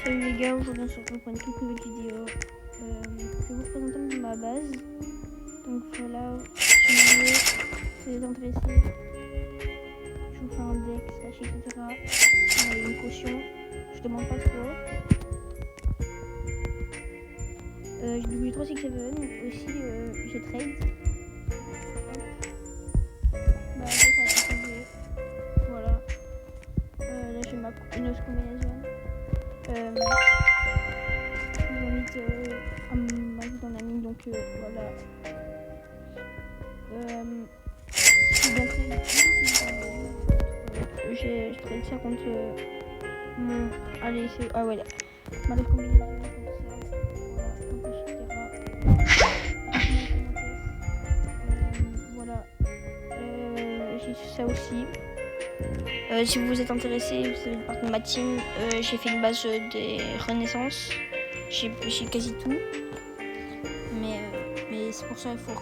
Salut les gars, aujourd'hui on se retrouve pour une toute nouvelle vidéo. Je vais vous présenter ma base. Donc voilà, si vous voulez, si vous êtes intéressés, je vous fais un deck, slash, etc. On a une caution, je demande pas trop. J'ai W367 aussi, j'ai trade. Bah ça va changer. Voilà. Là j'ai une autre combinaison. Je vous invite à m'ajouter en ami, donc voilà. Je trade ça contre mon. Allez, c'est. Ah ouais, ma autre combinaison contre ça. Voilà, j'ai ça aussi. Si vous êtes intéressé, vous savez partie de ma team, j'ai fait une base des renaissances. J'ai quasi tout. Mais c'est pour ça qu'il faut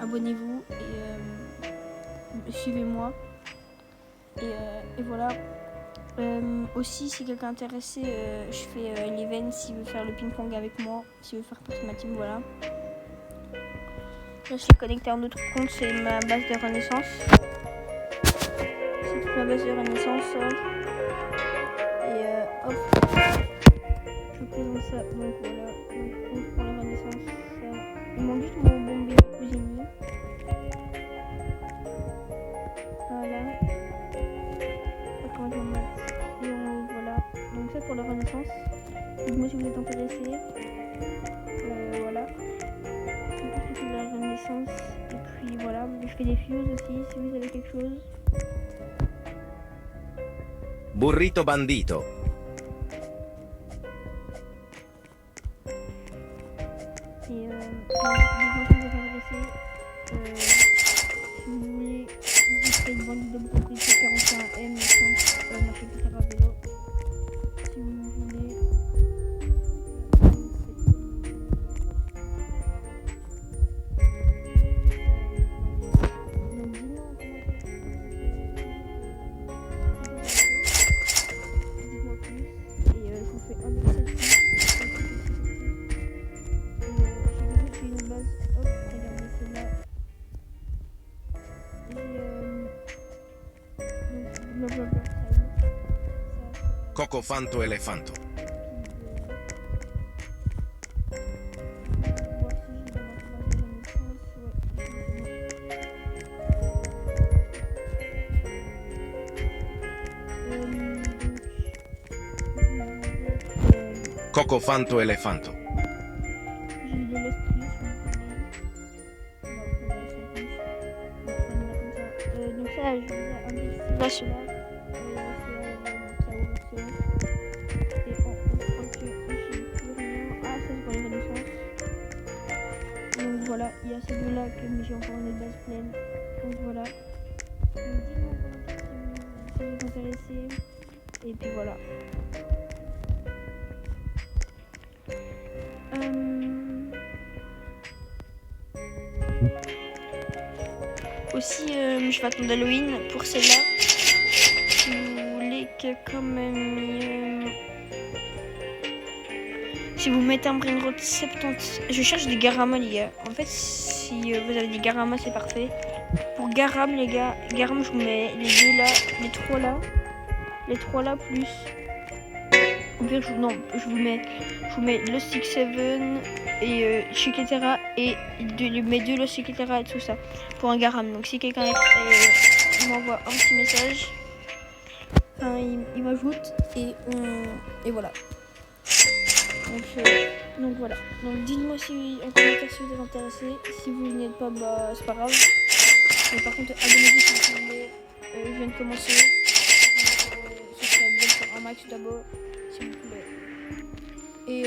abonnez-vous et suivez-moi. Et voilà. Aussi, si quelqu'un est intéressé, je fais l'event s'il veut faire le ping-pong avec moi, s'il veut faire partie de ma team, voilà. Là, je suis connecté à un autre compte, c'est ma base de renaissance. C'est toute ma base de renaissance. Et hop, je vous présente ça. Donc voilà, donc, pour la renaissance, ça. Il manque juste mon bon bébé cousini. Voilà. Comment je vais mettre. Donc voilà. Donc ça pour la renaissance. Dites-moi si vous êtes intéressé. Voilà. C'est pour la renaissance. Et puis voilà. Je fais des fuses aussi si vous avez quelque chose. Burrito bandito. Et dites-moi si vous êtes intéressé. Si vous voulez, je fais une bande de propriété 41M, machin, etc. vélo. Si vous voulez. Donc dis-moi en commentaire. Dites-moi plus. Et je vous fais un de celle-ci. J'ai une base. Hop, regardez celle-là. Blablabla, Coco fanto elefanto. Coco fanto elefanto. J'ai eu de l'esprit, donc ça, je vais investir là, celui-là. Et je crois que j'ai plus rien. Ah, ça c'est pour les renaissances. Donc voilà, il y a ces deux-là que j'ai encore une autre base pleine. Donc voilà. Donc dites-moi en commentaire si vous êtes intéressés. Et puis voilà. Aussi, je vais attendre Halloween pour celle-là. Si vous voulez que quand même... si vous mettez un brain rot 70... Je cherche des Garama, les gars. En fait, si vous avez des Garama, c'est parfait. Pour Garam, les gars, Garam, je vous mets les deux là, les trois là. Les trois là, plus... Ou bien, je vous mets le 6-7 et etc. Et mes deux Lost etc. et tout ça pour un Garam. Donc si quelqu'un m'envoie un petit message, enfin il m'ajoute et voilà. Donc voilà. Donc dites-moi si en commentaire si vous êtes intéressé. Si vous n'y êtes pas, bah c'est pas grave. Mais par contre abonnez-vous si vous voulez. Je viens de commencer. Ce serait bien de faire un max d'abord s'il vous plaît. Et